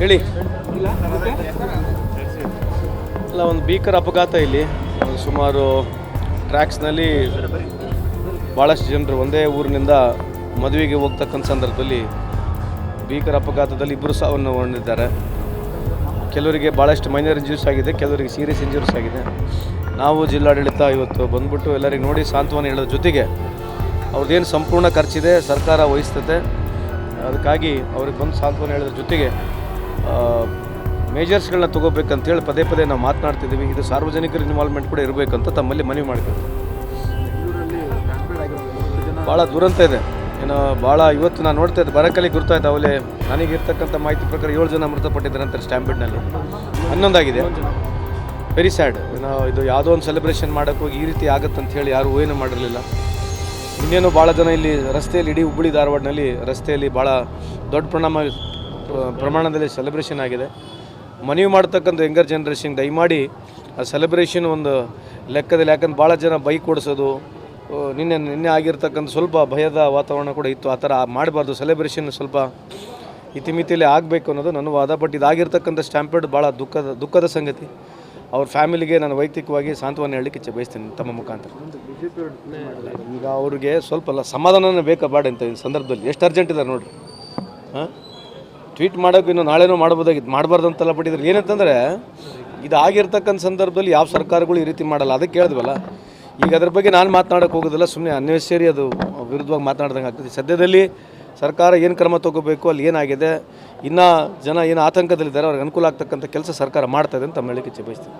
ಹೇಳಿ. ಅಲ್ಲ, ಒಂದು ಭೀಕರ ಅಪಘಾತ ಇಲ್ಲಿ. ಸುಮಾರು ಟ್ರ್ಯಾಕ್ಸ್ನಲ್ಲಿ ಭಾಳಷ್ಟು ಜನರು ಒಂದೇ ಊರಿನಿಂದ ಮದುವೆಗೆ ಹೋಗ್ತಕ್ಕಂಥ ಸಂದರ್ಭದಲ್ಲಿ ಭೀಕರ ಅಪಘಾತದಲ್ಲಿ ಇಬ್ಬರು ಸಾವನ್ನು ಹೊಂದಿದ್ದಾರೆ. ಕೆಲವರಿಗೆ ಭಾಳಷ್ಟು ಮೈನರ್ ಇಂಜುರೀಸ್ ಆಗಿದೆ, ಕೆಲವರಿಗೆ ಸೀರಿಯಸ್ ಇಂಜುರೀಸ್ ಆಗಿದೆ. ನಾವು ಜಿಲ್ಲಾಡಳಿತ ಇವತ್ತು ಬಂದ್ಬಿಟ್ಟು ಎಲ್ಲರಿಗೆ ನೋಡಿ ಸಾಂತ್ವನ ಹೇಳೋದ್ರ ಜೊತೆಗೆ ಅವ್ರದ್ದೇನು ಸಂಪೂರ್ಣ ಖರ್ಚಿದೆ ಸರ್ಕಾರ ವಹಿಸ್ತದೆ. ಅದಕ್ಕಾಗಿ ಅವ್ರಿಗೆ ಬಂದು ಸಾಂತ್ವನ ಹೇಳೋದ್ರ ಜೊತೆಗೆ ಮೇಜರ್ಸ್ಗಳನ್ನ ತೊಗೋಬೇಕಂತೇಳಿ ಪದೇ ಪದೇ ನಾವು ಮಾತನಾಡ್ತಿದ್ದೀವಿ. ಇದು ಸಾರ್ವಜನಿಕರ ಇನ್ವಾಲ್ವ್ಮೆಂಟ್ ಕೂಡ ಇರಬೇಕಂತ ತಮ್ಮಲ್ಲಿ ಮನವಿ ಮಾಡ್ತೀವಿ. ಭಾಳ ದುರಂತ ಇದೆ. ಏನು ಭಾಳ ಇವತ್ತು ನಾನು ನೋಡ್ತಾ ಇದ್ದೆ, ಬರಕಲ್ಲಿ ಗುರ್ತಾಯ್ತು ಅವಲೇ ನನಗಿರ್ತಕ್ಕಂಥ ಮಾಹಿತಿ ಪ್ರಕಾರ 7 ಜನ ಮೃತಪಟ್ಟಿದ್ದಾರೆ ಅಂತಾರೆ ಸ್ಟ್ಯಾಂಪಿಡ್ನಲ್ಲಿ. 11 ಆಗಿದೆ. Very sad. ಇದು ಯಾವುದೋ ಒಂದು ಸೆಲೆಬ್ರೇಷನ್ ಮಾಡೋಕ್ಕೆ ಹೋಗಿ ಈ ರೀತಿ ಆಗುತ್ತಂತ ಹೇಳಿ ಯಾರೂ ಊಹೆನೂ ಮಾಡಿರಲಿಲ್ಲ. ಇನ್ನೇನು ಭಾಳ ಜನ ಇಲ್ಲಿ ರಸ್ತೆಯಲ್ಲಿ, ಇಡೀ ಹುಬ್ಬಳ್ಳಿ ಧಾರವಾಡನಲ್ಲಿ ರಸ್ತೆಯಲ್ಲಿ ಭಾಳ ದೊಡ್ಡ ಪ್ರಮಾಣದಲ್ಲಿ ಸೆಲೆಬ್ರೇಷನ್ ಆಗಿದೆ. ಮನವಿ ಮಾಡ್ತಕ್ಕಂಥ ಯಂಗರ್ ಜನ್ರೇಷನ್ ದಯಮಾಡಿ ಆ ಸೆಲೆಬ್ರೇಷನ್ ಒಂದು ಲೆಕ್ಕದಲ್ಲಿ, ಯಾಕಂದ್ರೆ ಭಾಳ ಜನ ಬೈಕ್ ಓಡಿಸೋದು, ನಿನ್ನೆ ಆಗಿರ್ತಕ್ಕಂಥ ಸ್ವಲ್ಪ ಭಯದ ವಾತಾವರಣ ಕೂಡ ಇತ್ತು. ಆ ಥರ ಮಾಡಬಾರ್ದು. ಸೆಲೆಬ್ರೇಷನ್ ಸ್ವಲ್ಪ ಇತಿಮಿತಿಯಲ್ಲಿ ಆಗಬೇಕು ಅನ್ನೋದು ನನ್ನ ವಾದ. ಬಟ್ ಇದಾಗಿರ್ತಕ್ಕಂಥ ಸ್ಟ್ಯಾಂಪೇಡ್ ಭಾಳ ದುಃಖದ ಸಂಗತಿ. ಅವ್ರ ಫ್ಯಾಮಿಲಿಗೆ ನಾನು ವೈಯಕ್ತಿಕವಾಗಿ ಸಾಂತ್ವನ ಹೇಳಲಿಕ್ಕೆ ಇಚ್ಛೆ ಬಯಸ್ತೀನಿ ತಮ್ಮ ಮುಖಾಂತರ. ಈಗ ಅವ್ರಿಗೆ ಸ್ವಲ್ಪ ಸಮಾಧಾನನೇ ಬೇಕಾ ಬೇಡ ಅಂತ ಈ ಸಂದರ್ಭದಲ್ಲಿ. ಎಷ್ಟು ಅರ್ಜೆಂಟ್ ಇದ್ದಾರೆ ನೋಡಿರಿ. ಟ್ವೀಟ್ ಮಾಡೋಕೆ ಇನ್ನು ನಾಳೆನೂ ಮಾಡ್ಬೋದಾಗಿತ್ತು, ಮಾಡಬಾರ್ದು ಅಂತೆಲ್ಲ ಪಟ್ಟಿದ್ರು. ಏನಂತಂದರೆ ಇದು ಆಗಿರ್ತಕ್ಕಂಥ ಸಂದರ್ಭದಲ್ಲಿ ಯಾವ ಸರ್ಕಾರಗಳು ಈ ರೀತಿ ಮಾಡಲ್ಲ. ಅದಕ್ಕೆ ಕೇಳಿದ್ವಲ್ಲ. ಈಗ ಅದ್ರ ಬಗ್ಗೆ ನಾನು ಮಾತನಾಡೋಕ್ಕೆ ಹೋಗೋದಿಲ್ಲ, ಸುಮ್ಮನೆ ಅನ್ನೆಸರಿ ಅದು ವಿರುದ್ಧವಾಗಿ ಮಾತನಾಡ್ದಂಗೆ ಆಗ್ತದೆ. ಸದ್ಯದಲ್ಲಿ ಸರ್ಕಾರ ಏನು ಕ್ರಮ ತೊಗೋಬೇಕು, ಅಲ್ಲಿ ಏನಾಗಿದೆ, ಇನ್ನೂ ಜನ ಏನು ಆತಂಕದಲ್ಲಿದ್ದಾರೆ, ಅವ್ರಿಗೆ ಅನುಕೂಲ ಆಗ್ತಕ್ಕಂಥ ಕೆಲಸ ಸರ್ಕಾರ ಮಾಡ್ತಾಯಿದೆ ಅಂತ ತಮ್ಮ ಹೇಳಿಕೆ ಇಚ್ಛೆ ಬಯಸ್ತೀನಿ.